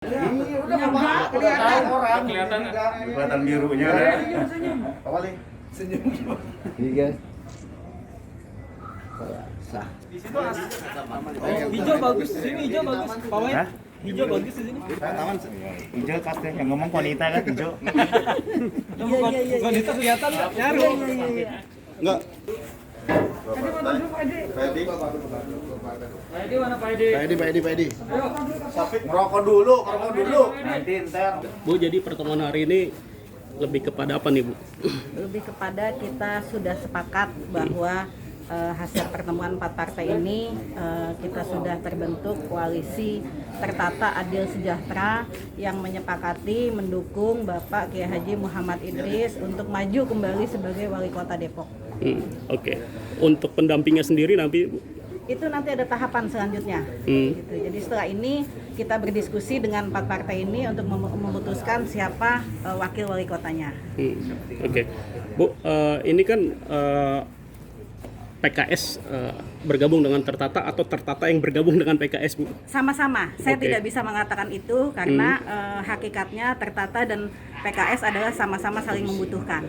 Iya, udah kelihatan orang. Kelihatan birunya. Awalnya senyum. Ini guys. Sah. Di situ hijau bagus, di sini hijau bagus. Pawai Hah? hijau bagus di sini. Taman hijau pasti yang ngomong wanita kan hijau. Wanita kelihatan nggak? Nyaru. Enggak. Pak Edi mana Pak Edi? Pak Edi. Ngerokok dulu. Nanti ntar. Bu, jadi pertemuan hari ini lebih kepada apa nih, Bu? Lebih kepada kita sudah sepakat bahwa hasil pertemuan 4 partai ini kita sudah terbentuk koalisi tertata adil sejahtera yang menyepakati mendukung Bapak Kiai Haji Muhammad Idris untuk maju kembali sebagai Wali Kota Depok. Oke. Untuk pendampingnya sendiri nanti, Bu? Itu nanti ada tahapan selanjutnya. Gitu. Jadi setelah ini kita berdiskusi dengan 4 partai ini untuk memutuskan siapa wakil wali kotanya. Oke. Bu, ini kan PKS bergabung dengan Tertata atau Tertata yang bergabung dengan PKS, Bu? Sama-sama. Saya Oke. tidak bisa mengatakan itu karena hakikatnya Tertata dan PKS adalah sama-sama saling membutuhkan.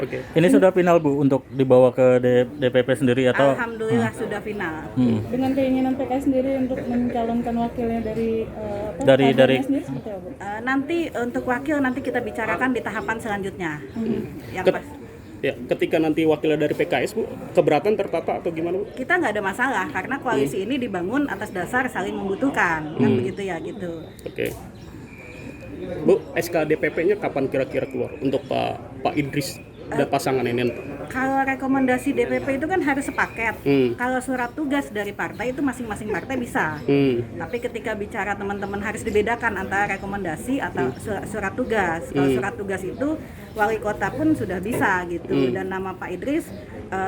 Oke. Ini sudah final Bu untuk dibawa ke DPP sendiri atau? Alhamdulillah sudah final. Dengan keinginan PKS sendiri untuk mencalonkan wakilnya dari Dari- sendiri seperti apa, Bu? Nanti untuk wakil nanti kita bicarakan di tahapan selanjutnya. Yang Ket- pas- Ya, ketika nanti wakilnya dari PKS, Bu, keberatan Tertata atau gimana, Bu? kita nggak ada masalah karena koalisi ini dibangun atas dasar saling membutuhkan, kan begitu ya gitu. Oke. Bu, SK DPP-nya kapan kira-kira keluar untuk Pak Idris dan pasangan ini? Kalau rekomendasi DPP itu kan harus sepaket. Hmm. Kalau surat tugas dari partai itu masing-masing partai bisa. Tapi ketika bicara teman-teman harus dibedakan antara rekomendasi atau surat tugas. Kalau surat tugas itu wali kota pun sudah bisa gitu. Dan nama Pak Idris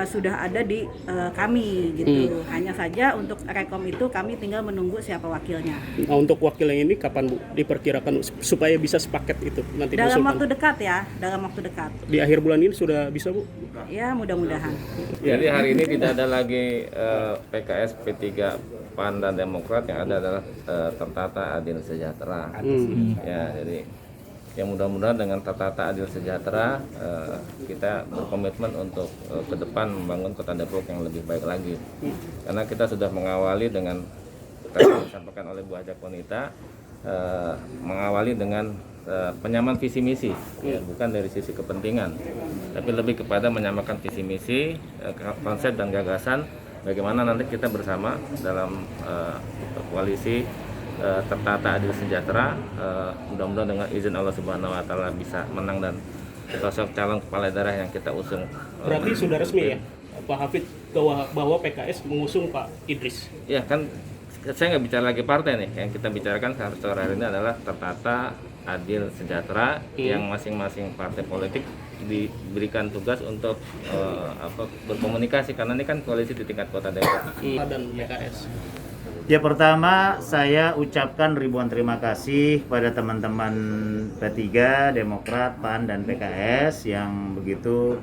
sudah ada di kami gitu. Hanya saja untuk rekom itu kami tinggal menunggu siapa wakilnya. Nah, untuk wakil yang ini kapan, Bu, diperkirakan supaya bisa sepaket itu nanti Dalam diusulkan? waktu dekat ya, dalam waktu dekat. Di akhir bulan ini sudah bisa, Bu? Ya mudah-mudahan. Jadi hari ini tidak ada lagi PKS, P3, PAN dan Demokrat, yang ada adalah tertata adil sejahtera. Ya, jadi yang mudah-mudahan dengan tertata adil sejahtera kita berkomitmen untuk ke depan membangun Kota Depok yang lebih baik lagi. Karena kita sudah mengawali dengan tadi yang disampaikan oleh Bu Ajak Wanita, mengawali dengan penyamaan visi misi, ya, bukan dari sisi kepentingan, tapi lebih kepada menyamakan visi misi, konsep dan gagasan bagaimana nanti kita bersama dalam koalisi tertata adil sejahtera, mudah-mudahan dengan izin Allah Subhanahu Wa Taala bisa menang dan sosok calon kepala daerah yang kita usung. Berarti sudah resmi ya, Pak Hafid, bahwa PKS mengusung Pak Idris? Ya kan, saya nggak bicara lagi partai nih, yang kita bicarakan sore hari ini adalah tertata adil sejahtera, yang masing-masing partai politik diberikan tugas untuk berkomunikasi, karena ini kan koalisi di tingkat Kota Depok. Dan PKS. Ya, pertama saya ucapkan ribuan terima kasih kepada teman-teman P3, Demokrat, PAN, dan PKS yang begitu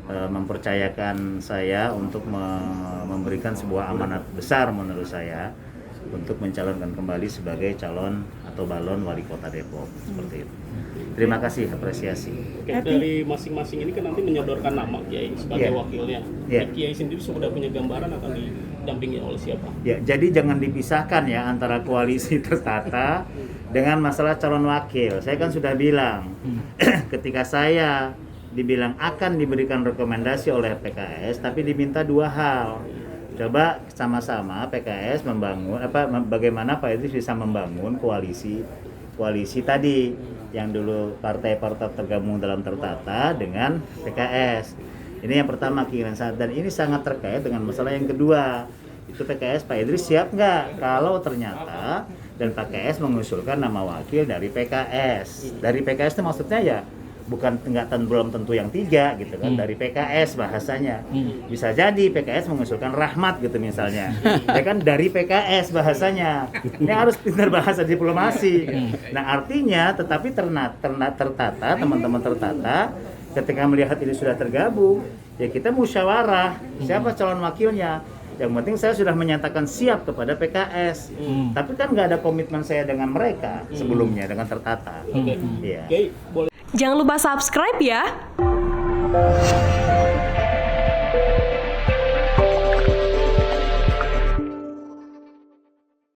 mempercayakan saya untuk memberikan sebuah amanat besar menurut saya untuk mencalonkan kembali sebagai calon atau balon wali kota Depok, seperti itu. Terima kasih, apresiasi. Oke, dari masing-masing ini kan nanti menyodorkan nama Kiai sebagai wakilnya. Kiai sendiri sudah punya gambaran akan didampingi oleh siapa? Ya, jadi jangan dipisahkan ya antara koalisi tertata dengan masalah calon wakil. Saya kan sudah bilang, ketika saya dibilang akan diberikan rekomendasi oleh PKS, tapi diminta 2 hal. Coba sama-sama PKS membangun bagaimana Pak Idris bisa membangun koalisi tadi yang dulu partai-partai tergabung dalam tertata dengan PKS. Ini yang pertama keinginan saya, dan ini sangat terkait dengan masalah yang kedua. Itu PKS, Pak Idris siap nggak kalau ternyata dan PKS mengusulkan nama wakil dari PKS. Dari PKS itu maksudnya ya bukan belum tentu yang 3 gitu kan, dari PKS bahasanya. Bisa jadi PKS mengusulkan Rahmat gitu misalnya. Ya kan, dari PKS bahasanya. Ini harus pintar bahasa diplomasi. Nah, artinya tetapi tertata, teman-teman tertata ketika melihat ini sudah tergabung, ya kita musyawarah siapa calon wakilnya. Yang penting saya sudah menyatakan siap kepada PKS. Tapi kan nggak ada komitmen saya dengan mereka sebelumnya dengan tertata. Oke. Iya. Oke, boleh. Jangan lupa subscribe ya.